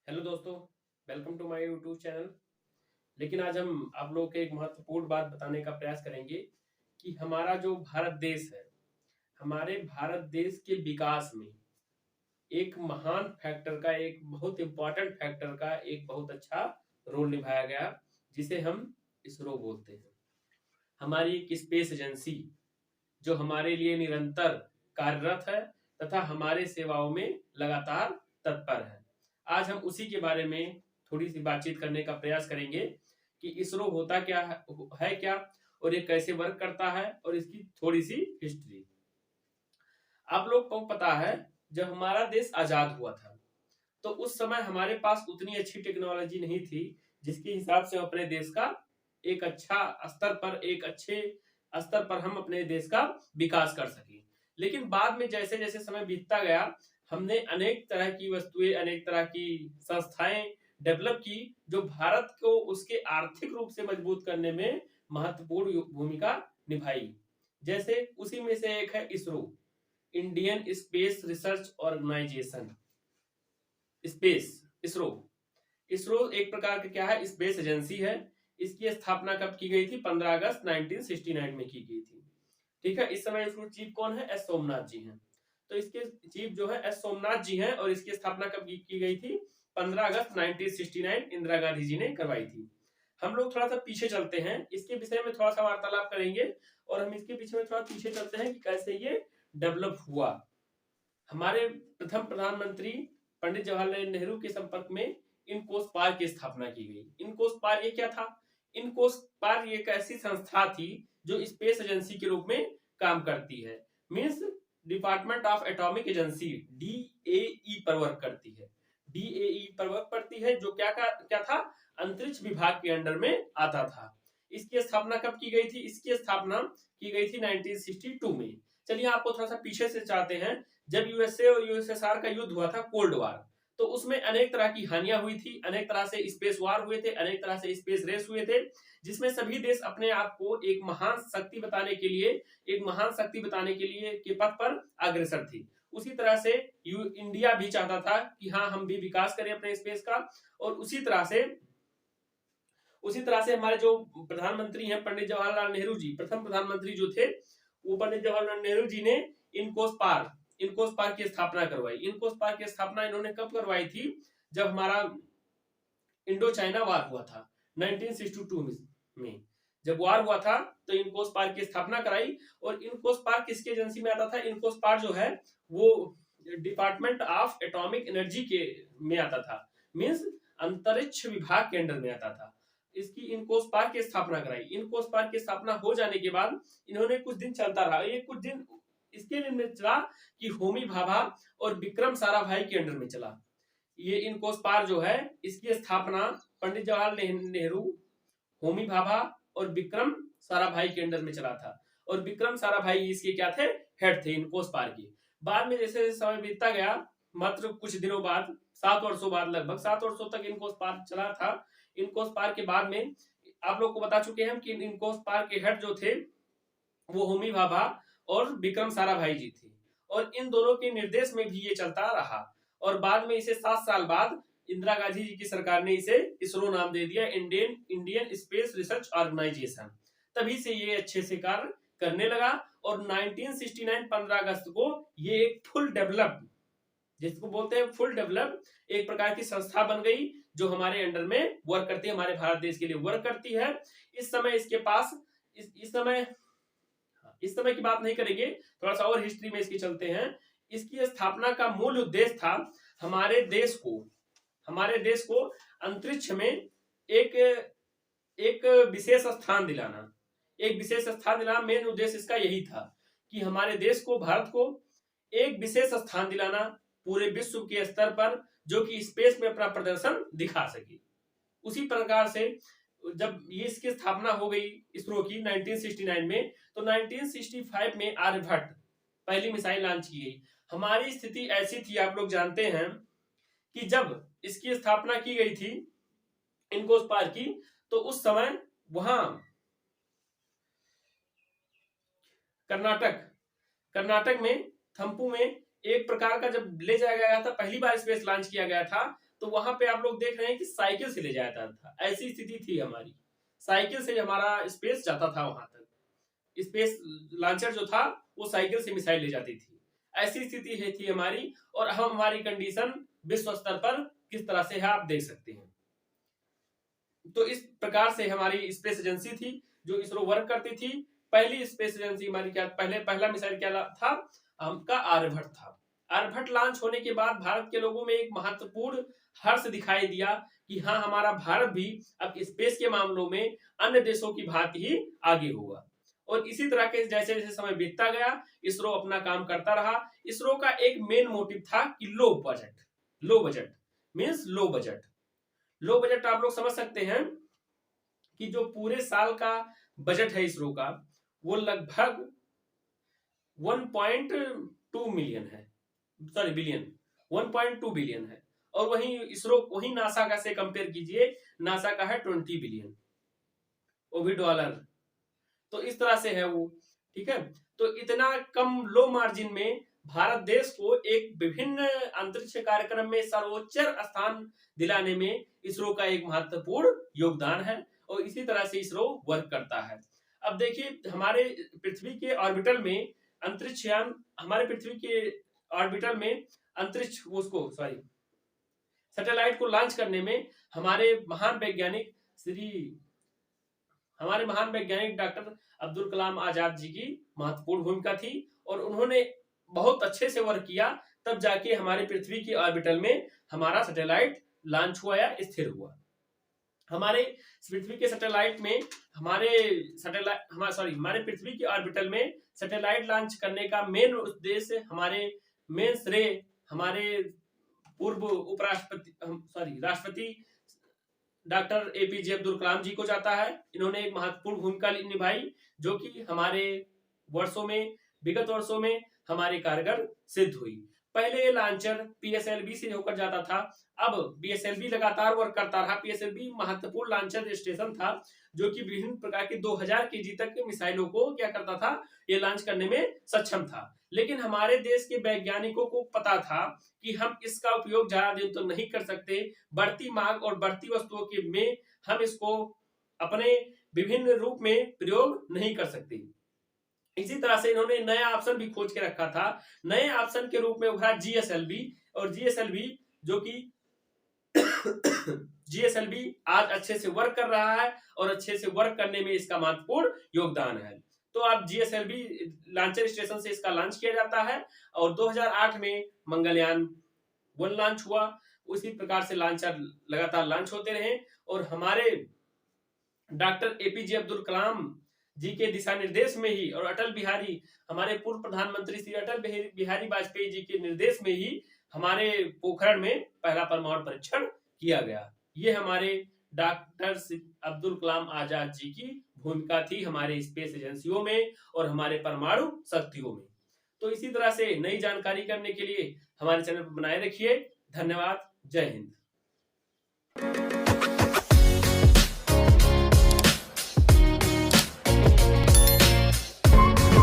Hello दोस्तों, welcome to my YouTube channel. लेकिन आज हम आप लोगों को एक महत्वपूर्ण बात बताने का प्रयास करेंगे कि हमारा जो भारत देश है, हमारे भारत देश के विकास में एक महान फैक्टर का, एक बहुत इंपॉर्टेंट फैक्टर का एक बहुत अच्छा रोल निभाया गया, जिसे हम इसरो बोलते हैं। हमारी एक स्पेस एजेंसी जो हमारे लिए निरंतर कार्यरत है तथा हमारे सेवाओं में लगातार तत्पर है। आज हम उसी के बारे में थोड़ी सी बातचीत करने का प्रयास करेंगे कि इसरो होता क्या है क्या, और ये कैसे वर्क करता है, और इसकी थोड़ी सी हिस्ट्री। आप लोग को पता है, जब हमारा देश आजाद हुआ था तो उस समय हमारे पास उतनी अच्छी टेक्नोलॉजी नहीं थी जिसके हिसाब से हम अपने देश का एक अच्छा स्तर पर, एक अच्छे स्तर पर हम अपने देश का विकास कर सके। लेकिन बाद में जैसे जैसे समय बीतता गया, हमने अनेक तरह की वस्तुएं, अनेक तरह की संस्थाएं डेवलप की जो भारत को उसके आर्थिक रूप से मजबूत करने में महत्वपूर्ण भूमिका निभाई। जैसे उसी में से एक है ISRO, Indian Space Research Organisation. Space, ISRO. ISRO एक प्रकार का क्या है, स्पेस एजेंसी है। इसकी स्थापना कब की गई थी? 15 अगस्त 1969 में की गई थी। ठीक है। इस समय इसरो चीफ कौन है? एस सोमनाथ जी हैं। तो इसके चीफ जो है एस सोमनाथ जी हैं, और इसकी स्थापना कब की गई थी? 15 अगस्त 1969 इंदिरा गांधी जी ने करवाई थी। हम लोग थोड़ा सा पीछे चलते हैं, इसके विषय में थोड़ा सा वार्तालाप करेंगे, और हम इसके पीछे में थोड़ा पीछे चलते हैं कि कैसे ये डेवलप हुआ। हमारे प्रथम प्रधानमंत्री पंडित जवाहरलाल नेहरू के संपर्क में इनकोस पार की स्थापना की गई। इनकोस पार ये क्या था? इनकोस पार एक ऐसी संस्था थी जो स्पेस एजेंसी के रूप में काम करती है। Means department of atomic agency, DAE पर वर्क करती है। डीएई पर वर्क करती है, जो क्या था, अंतरिक्ष विभाग के अंडर में आता था। इसकी स्थापना कब की गई थी? इसकी स्थापना की गई थी 1962 में। चलिए आपको थोड़ा सा पीछे से चाहते हैं। जब यूएसए और यूएसएसआर का युद्ध हुआ था, कोल्ड वार, तो उसमें अनेक तरह की हानियां हुई थी, अनेक तरह से स्पेस वार हुए थे, अनेक तरह से स्पेस रेस हुए थे, जिसमें सभी देश अपने आप को एक महान शक्ति बताने के लिए, के पथ पर अग्रसर थी। उसी तरह से इंडिया भी चाहता था कि हाँ, हम भी विकास करें अपने स्पेस का। और उसी तरह से हमारे जो प्रधानमंत्री हैं पंडित जवाहरलाल नेहरू जी, प्रथम प्रधानमंत्री जो थे, वो पंडित जवाहरलाल नेहरू जी ने इनकोस पार की स्थापना करवाई। इनकोस पार की स्थापना इन्होंने कब करवाई थी? जब हमारा इंडो चाइना वार हुआ था 1962 में। जब वार हुआ था तो इनकोस पार की स्थापना कराई। और इनकोस पार किसके एजेंसी में आता था? इनकोस पार जो है वो डिपार्टमेंट ऑफ एटॉमिक एनर्जी के में आता था। मीन्स अंतरिक्ष विभाग के अंडर में आता था। इसकी इनकोस पार की स्थापना कराई। इनकोस पार की स्थापना हो जाने के बाद इन्होंने कुछ दिन चलता रहा। ये कुछ दिन इसके लिए चला कि होमी भाभा और विक्रम साराभाई के अंडर में चला। ये इनकोस पार जो है, इसकी स्थापना पंडित जवाहरलाल नेहरू, होमी भाभा और विक्रम साराभाई के अंडर में चला था। और विक्रम साराभाई इसके क्या थे? हेड थे इनकोस पार के। बाद में जैसे जैसे समय बीतता गया, मात्र कुछ दिनों बाद, 7 वर्षों बाद, लगभग 7 वर्षों तक इनकोस पार चला था। इनकोस पार के बाद में आप लोग को बता चुके हैं कि इनकोस पार के हेड जो थे वो होमी भाभा और विक्रम साराभाई जी थे। और इन दोनों के निर्देश में भी ये चलता रहा। और बाद में इसे 7 साल बाद इंदिरा गांधी जी की सरकार ने इसे इसरो नाम दे दिया, इंडियन स्पेस रिसर्च ऑर्गेनाइजेशन। तभी से ये अच्छे से कार्य करने लगा। और 1969 15 अगस्त को ये एक फुल डेवलप, जिसको बोलते हैं फुल डेवलप, एक प्रकार की संस्था बन गई जो हमारे अंडर में वर्क करती है, हमारे भारत देश के लिए वर्क करती है। इस समय इसके पास इस समय की बात नहीं करेंगे, थोड़ा सा और हिस्ट्री में इसकी चलते हैं। इसकी स्थापना का मूल उद्देश्य था हमारे देश को अंतरिक्ष में एक एक विशेष स्थान दिलाना। मेन उद्देश्य इसका यही था कि हमारे देश को, भारत को एक विशेष स्थान दिलाना पूरे विश्व के स्तर पर, जो कि स्पेस में अपना प्रदर्शन दिखा सके। उसी प्रकार से जब ये इसकी स्थापना हो गई इसरो की 1969 में, तो 1965 में आर्यभट्ट पहली मिसाइल लॉन्च की गई। हमारी स्थिति ऐसी थी, आप लोग जानते हैं, कि जब इसकी स्थापना की गई थी इनकोस पार की, तो उस समय वहां कर्नाटक में थम्पू में एक प्रकार का जब ले जाया गया था, पहली बार स्पेस लॉन्च किया गया था, तो वहां पे आप लोग देख रहे हैं कि साइकिल से ले जाया था, ऐसी स्थिति थी हमारी, साइकिल से हमारा स्पेस जाता था वहां तक, स्पेस लॉन्चर जो था वो साइकिल से मिसाइल ले जाती थी, ऐसी स्थिति है थी हमारी। और हम हमारी कंडीशन विश्व स्तर पर किस तरह से है आप देख सकते हैं। तो इस प्रकार से हमारी स्पेस एजेंसी थी जो इसरो वर्क करती थी। पहली स्पेस एजेंसी हमारी क्या, पहला मिसाइल क्या था, हमका आर्यभट्ट था। आर्यभट्ट लॉन्च होने के बाद भारत के लोगों में एक महत्वपूर्ण हर्ष दिखाई दिया कि हाँ, हमारा भारत भी अब स्पेस के मामलों में अन्य देशों की भांति ही आगे होगा। और इसी तरह के जैसे जैसे समय बीतता गया, इसरो अपना काम करता रहा। इसरो का एक मेन मोटिव था कि low budget means low budget आप लोग समझ सकते हैं कि जो पूरे साल का बजट है इसरो का वो लगभग 1.2 मिलियन है, सॉरी बिलियन, 1.2 बिलियन है। और वही नासा का से कंपेयर कीजिए, नासा का है 20 बिलियन, वो भी डॉलर। तो इस तरह से है वो, ठीक है। तो इतना कम लो मार्जिन में भारत देश को एक विभिन्न अंतरिक्ष कार्यक्रम में सर्वोच्च स्थान दिलाने में इसरो का एक महत्वपूर्ण योगदान है। और इसी तरह से इसरो वर्क करता है। अब देखिए, हमारे पृथ्वी के ऑर्बिटल में अंतरिक्ष यान, हमारे पृथ्वी के ऑर्बिटल में अंतरिक्ष उसको सॉरी सैटेलाइट को लॉन्च करने में हमारे महान वैज्ञानिक डॉक्टर अब्दुल कलाम आजाद जी की महत्वपूर्ण भूमिका थी। और उन्होंने बहुत अच्छे से वर्क किया, तब जाके हमारे पृथ्वी की ऑर्बिटल में हमारा सैटेलाइट लॉन्च हुआ या स्थिर हुआ। हमारे पृथ्वी के सैटेलाइट में हमारे पृथ्वी की ऑर्बिटल में सैटेलाइट लॉन्च करने का मेन उद्देश्य, मेन श्रेय हमारे पूर्व राष्ट्रपति डॉक्टर एपीजे अब्दुल कलाम जी को जाता है। इन्होंने एक महत्वपूर्ण भूमिका निभाई जो कि विगत वर्षों में हमारे कारगर सिद्ध हुई। पहले ये लॉन्चर पीएसएलवी से होकर जाता था, अब बीएसएलवी लगातार वर्क करता रहा। पीएसएलवी महत्वपूर्ण लॉन्चर स्टेशन था जो कि विभिन्न प्रकार के 2000 केजी तक के मिसाइलों को क्या करता था, ये लॉन्च करने में सक्षम था। लेकिन हमारे देश के वैज्ञानिकों को पता था कि हम इसका उपयोग ज्यादा दिन तो नहीं कर सकते, बढ़ती मांग और बढ़ती वस्तुओं के में हम इसको अपने विभिन्न रूप में प्रयोग नहीं कर सकते। इसी तरह से इन्होंने नया ऑप्शन भी खोज के रखा था। नए ऑप्शन के रूप में उभरा जीएसएलवी, और जीएसएलवी जो कि जीएसएलवी आज अच्छे से वर्क कर रहा है और अच्छे से वर्क करने में इसका महत्वपूर्ण योगदान है। तो आप जीएसएलवी लॉन्चर स्टेशन से इसका लॉन्च किया जाता है। और 2008 में मंगलयान 1 लॉन्च हुआ। उसी प्रकार से लॉन्चर लगातार लॉन्च होते रहे। और हमारे डॉक्टर एपीजे अब्दुल कलाम जी के दिशा निर्देश में ही और हमारे पूर्व प्रधानमंत्री श्री अटल बिहारी वाजपेयी जी के निर्देश में ही हमारे पोखरण में पहला परमाणु परीक्षण किया गया। ये हमारे डॉक्टर अब्दुल कलाम आजाद जी की भूमिका थी हमारे स्पेस एजेंसियों में और हमारे परमाणु शक्तियों में। तो इसी तरह से नई जानकारी करने के लिए हमारे चैनल पर बनाए रखिए। धन्यवाद। जय हिंद।